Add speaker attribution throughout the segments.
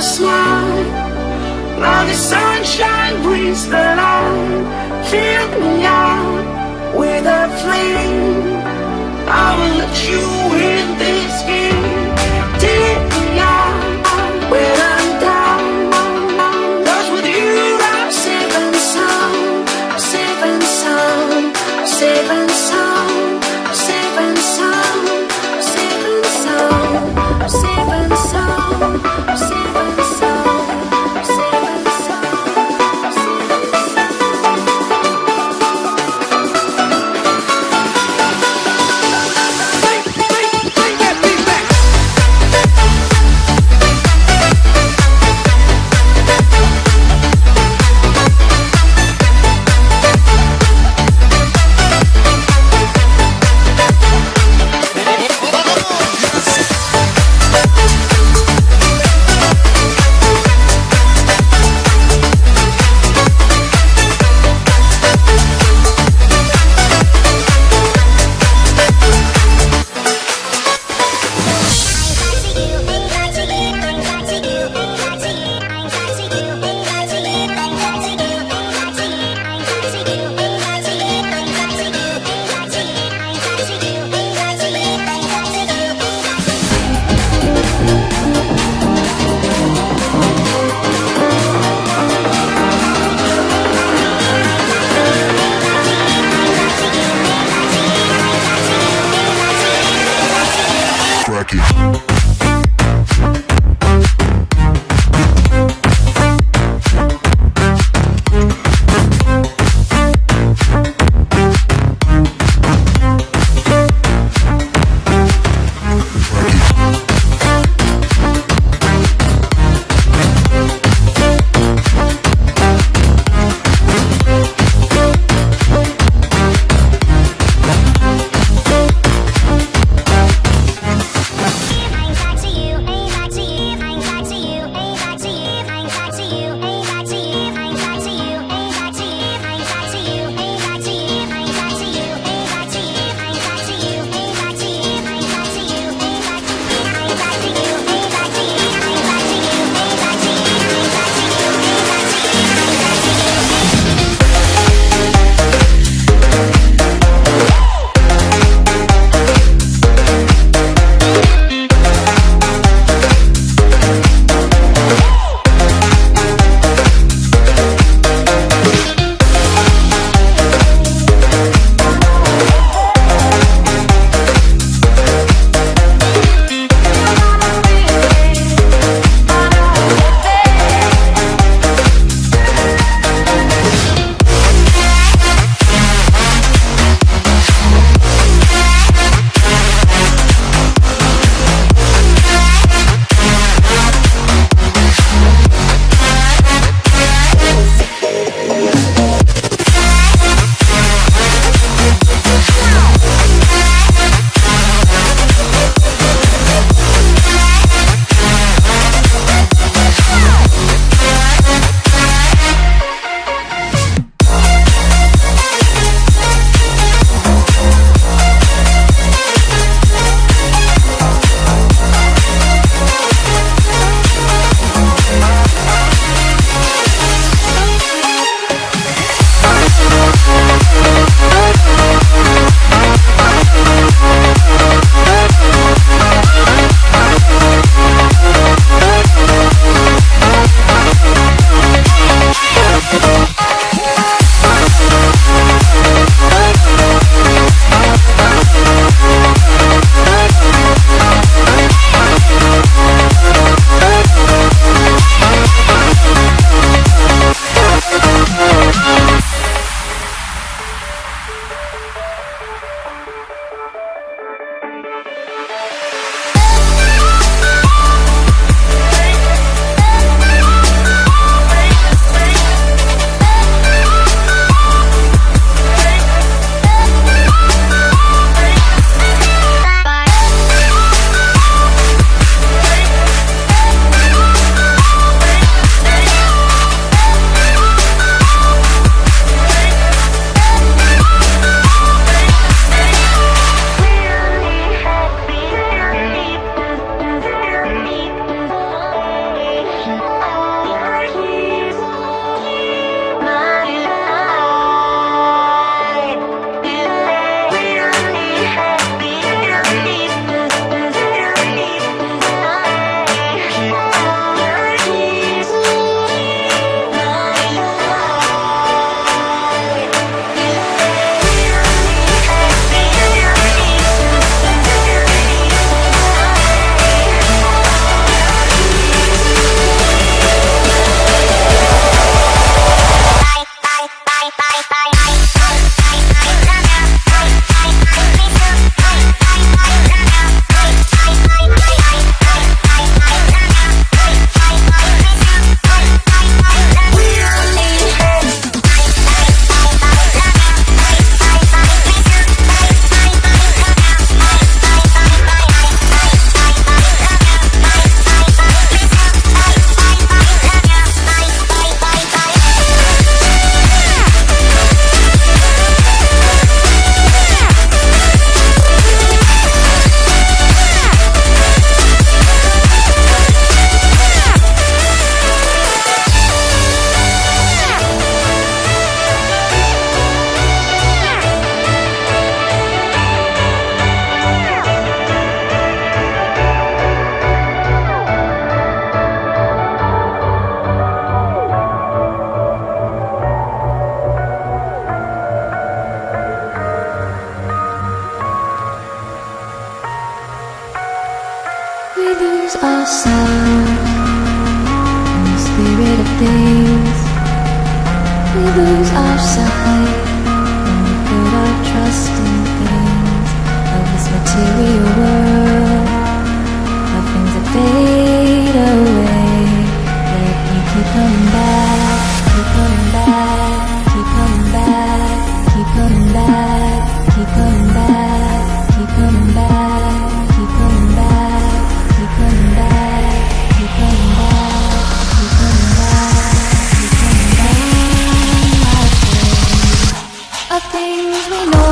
Speaker 1: your smile. Now the sunshine brings the light. Fill me out with a flame. I will let you in this game. Take me out when I'm down. 'Cause with you I'm safe and sound. I'm safe and sound. I'm safe and sound. I'm safe and sound. I'm safe and sound. I'm safe and sound. I'm safe and sound. I'm safe and sound. I'm safe and sound.
Speaker 2: sound, in the spirit of things. We lose our sight when we put our trust in things of this material world, of things that fade away. Let me keep coming back, keep coming back, keep coming back, keep coming back, keep coming back, keep coming back, keep coming back, keep coming back, keep coming back, keep coming back, keep coming back. Of things we know.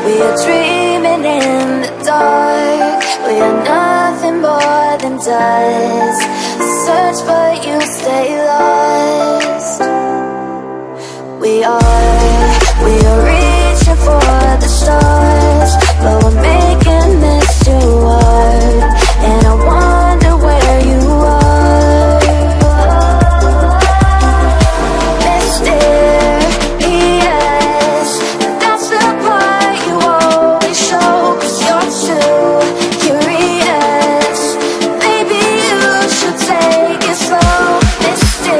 Speaker 2: We are dreaming in the dark. We are nothing more than dust. Search but you stay lost. We are reaching for the stars, but we're making this too hard. And I wonder where you are. Mysterious, that's the part you always show, 'cause you're too curious. Maybe you should take it slow. Mysterious.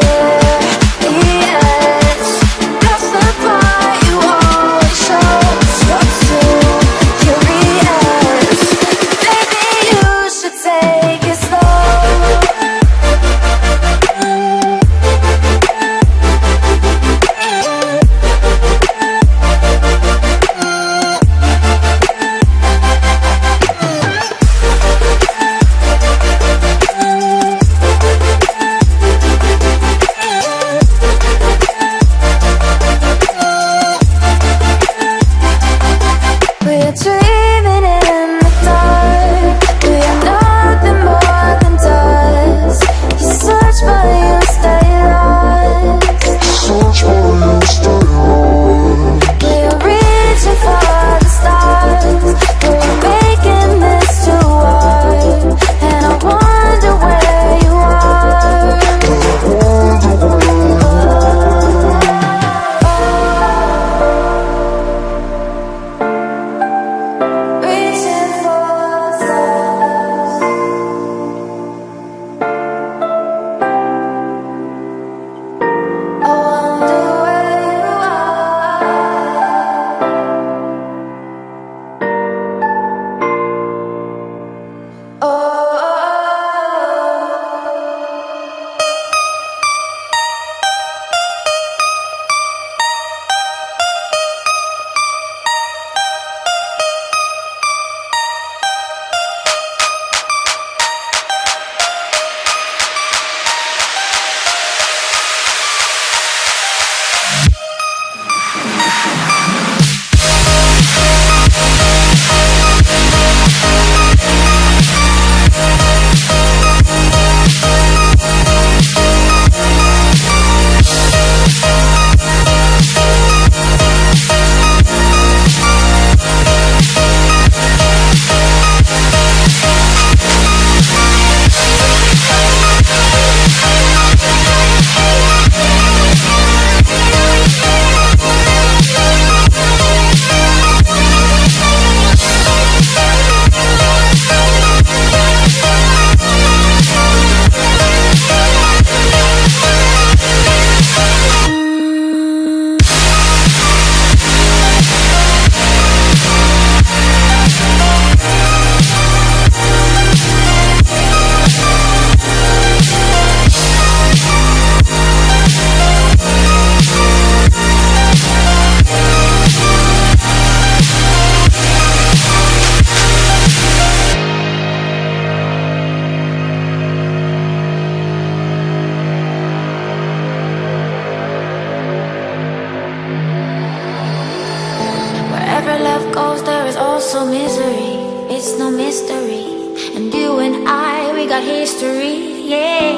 Speaker 2: mystery. And you and I, we got history, yeah.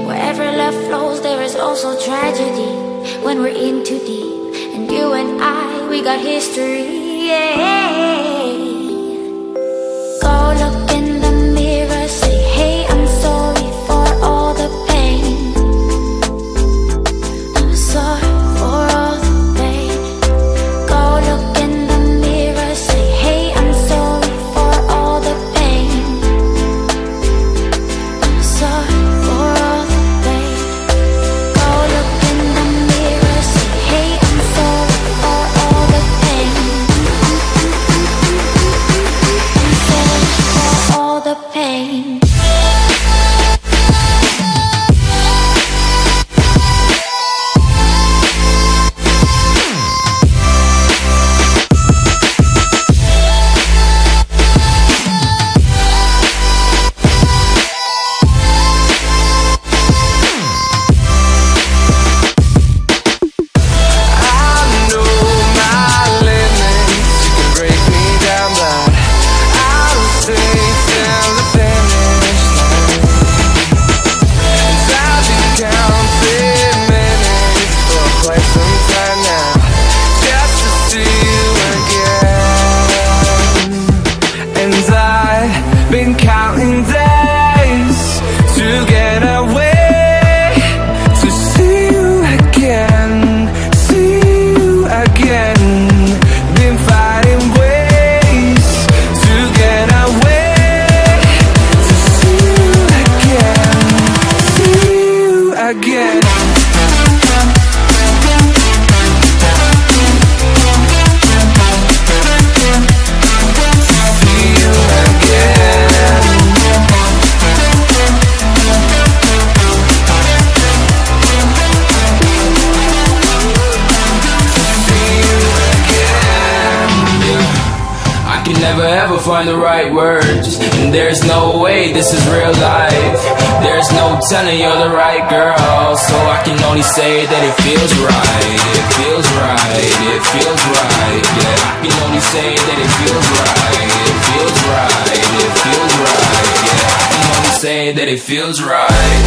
Speaker 2: Wherever love flows, there is also tragedy when we're in too deep. And you and I, we got history, yeah. Go look in the mirror, say, hey, I'm sorry for all the pain. I'm sorry for all the pain. Go look in the mirror, say, hey, I'm sorry for all the pain. I'm sorry for all the pain. Go look in the mirror, say, hey, I'm sorry for all the pain. I'm sorry for all the pain.
Speaker 1: Been counting days to get away, to see you again, see you again. Been fighting ways to get away, to see you again, see you again.
Speaker 3: Never ever find the right words, and there's no way this is real life. There's no telling you're the right girl, so I can only say that it feels right. It feels right, it feels right, yeah. I can only say that it feels right. It feels right, it feels right, yeah. I can only say that it feels right.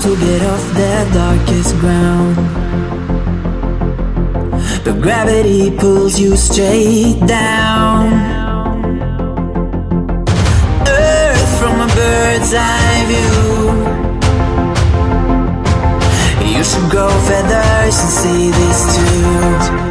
Speaker 4: To get off the darkest ground, but gravity pulls you straight down. Earth from a bird's eye view. You should grow feathers and see this too.